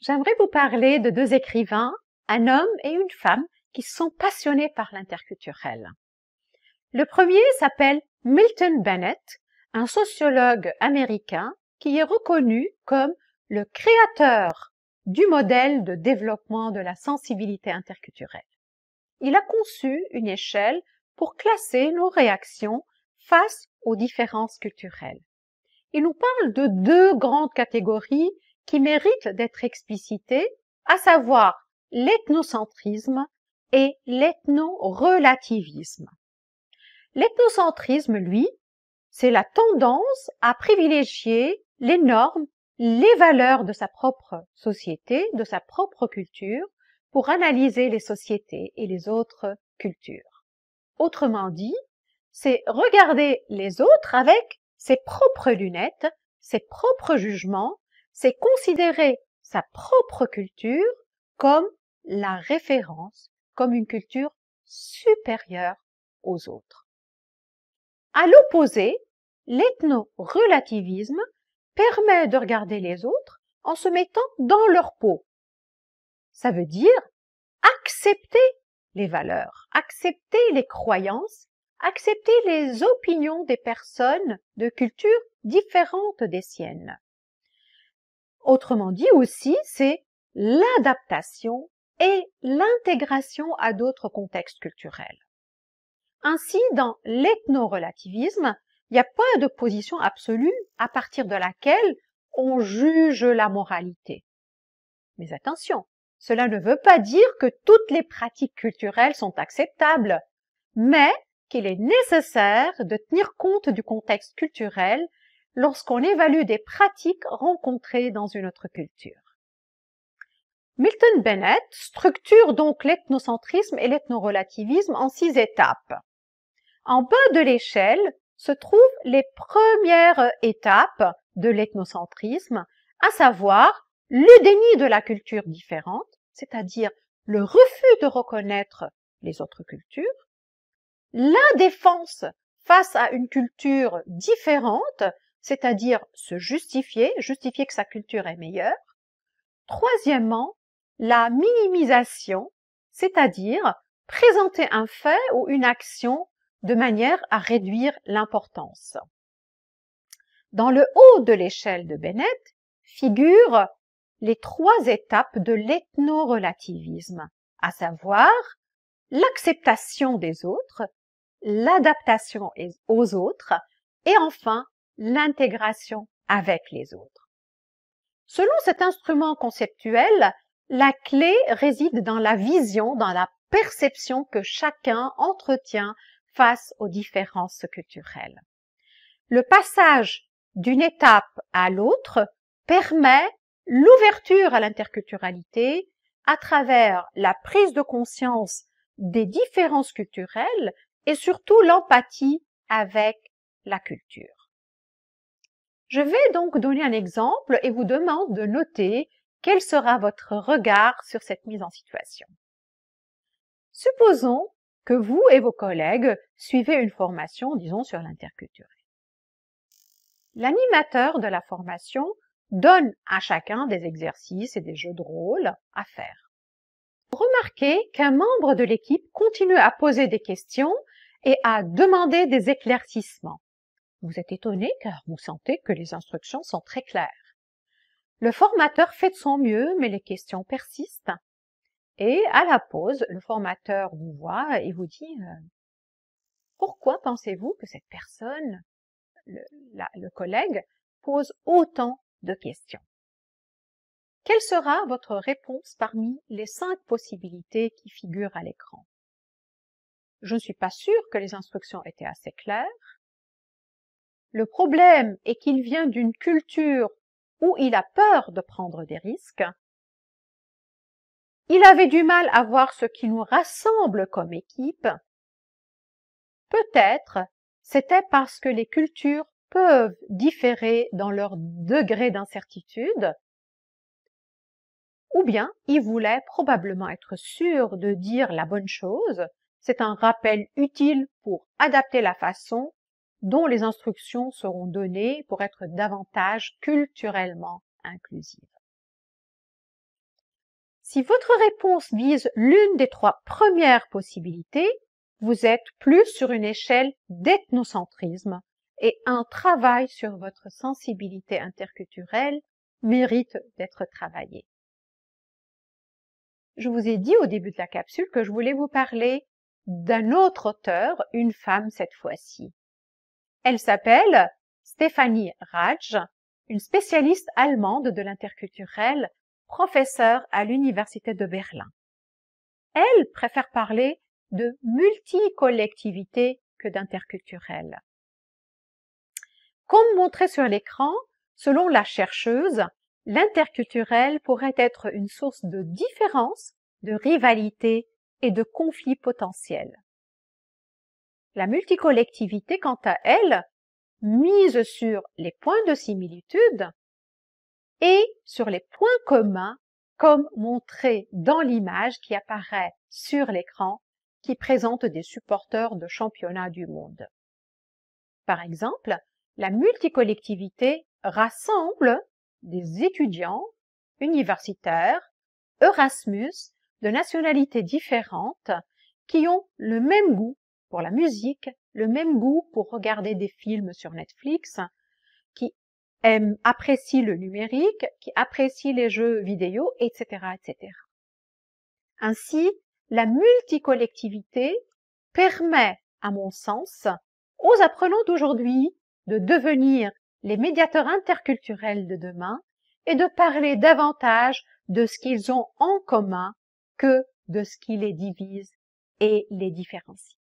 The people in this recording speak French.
J'aimerais vous parler de deux écrivains, un homme et une femme, qui sont passionnés par l'interculturel. Le premier s'appelle Milton Bennett, un sociologue américain qui est reconnu comme le créateur du modèle de développement de la sensibilité interculturelle. Il a conçu une échelle pour classer nos réactions face aux différences culturelles. Il nous parle de deux grandes catégories qui méritent d'être explicitées, à savoir l'ethnocentrisme et l'ethnorelativisme. L'ethnocentrisme, lui, c'est la tendance à privilégier les normes, les valeurs de sa propre société, de sa propre culture, pour analyser les sociétés et les autres cultures. Autrement dit, c'est regarder les autres avec ses propres lunettes, ses propres jugements, c'est considérer sa propre culture comme la référence, comme une culture supérieure aux autres. À l'opposé, l'ethno-relativisme permet de regarder les autres en se mettant dans leur peau. Ça veut dire accepter les valeurs, accepter les croyances, accepter les opinions des personnes de cultures différentes des siennes. Autrement dit aussi, c'est l'adaptation et l'intégration à d'autres contextes culturels. Ainsi, dans l'ethno-relativisme, il n'y a pas de position absolue à partir de laquelle on juge la moralité. Mais attention, cela ne veut pas dire que toutes les pratiques culturelles sont acceptables, mais qu'il est nécessaire de tenir compte du contexte culturel lorsqu'on évalue des pratiques rencontrées dans une autre culture. Milton Bennett structure donc l'ethnocentrisme et l'ethnorelativisme en 6 étapes. En bas de l'échelle se trouvent les premières étapes de l'ethnocentrisme, à savoir le déni de la culture différente, c'est-à-dire le refus de reconnaître les autres cultures, la défense face à une culture différente, c'est-à-dire se justifier que sa culture est meilleure. Troisièmement, la minimisation, c'est-à-dire présenter un fait ou une action de manière à réduire l'importance. Dans le haut de l'échelle de Bennett figurent les 3 étapes de l'ethnorelativisme, à savoir l'acceptation des autres, l'adaptation aux autres et enfin l'intégration avec les autres. Selon cet instrument conceptuel, la clé réside dans la vision, dans la perception que chacun entretient face aux différences culturelles. Le passage d'une étape à l'autre permet l'ouverture à l'interculturalité à travers la prise de conscience des différences culturelles et surtout l'empathie avec la culture. Je vais donc donner un exemple et vous demande de noter quel sera votre regard sur cette mise en situation. Supposons que vous et vos collègues suivez une formation, disons, sur l'interculturel. L'animateur de la formation donne à chacun des exercices et des jeux de rôle à faire. Remarquez qu'un membre de l'équipe continue à poser des questions et à demander des éclaircissements. Vous êtes étonné car vous sentez que les instructions sont très claires. Le formateur fait de son mieux, mais les questions persistent. Et à la pause, le formateur vous voit et vous dit « Pourquoi pensez-vous que cette personne, le collègue, pose autant de questions ?» Quelle sera votre réponse parmi les 5 possibilités qui figurent à l'écran? Je ne suis pas sûre que les instructions étaient assez claires. Le problème est qu'il vient d'une culture où il a peur de prendre des risques. Il avait du mal à voir ce qui nous rassemble comme équipe. Peut-être c'était parce que les cultures peuvent différer dans leur degré d'incertitude, ou bien il voulait probablement être sûr de dire la bonne chose. C'est un rappel utile pour adapter la façon dont les instructions seront données pour être davantage culturellement inclusives. Si votre réponse vise l'une des 3 premières possibilités, vous êtes plus sur une échelle d'ethnocentrisme et un travail sur votre sensibilité interculturelle mérite d'être travaillé. Je vous ai dit au début de la capsule que je voulais vous parler d'un autre auteur, une femme cette fois-ci. Elle s'appelle Stefanie Radsch, une spécialiste allemande de l'interculturel, professeure à l'Université de Berlin. Elle préfère parler de multicollectivité que d'interculturel. Comme montré sur l'écran, selon la chercheuse, l'interculturel pourrait être une source de différence, de rivalité et de conflits potentiels. La multicollectivité, quant à elle, mise sur les points de similitude et sur les points communs, comme montré dans l'image qui apparaît sur l'écran, qui présente des supporters de championnats du monde. Par exemple, la multicollectivité rassemble des étudiants universitaires, Erasmus, de nationalités différentes, qui ont le même goût pour la musique, le même goût pour regarder des films sur Netflix, qui apprécient le numérique, qui apprécient les jeux vidéo, etc., etc. Ainsi, la multicollectivité permet, à mon sens, aux apprenants d'aujourd'hui de devenir les médiateurs interculturels de demain et de parler davantage de ce qu'ils ont en commun que de ce qui les divise et les différencie.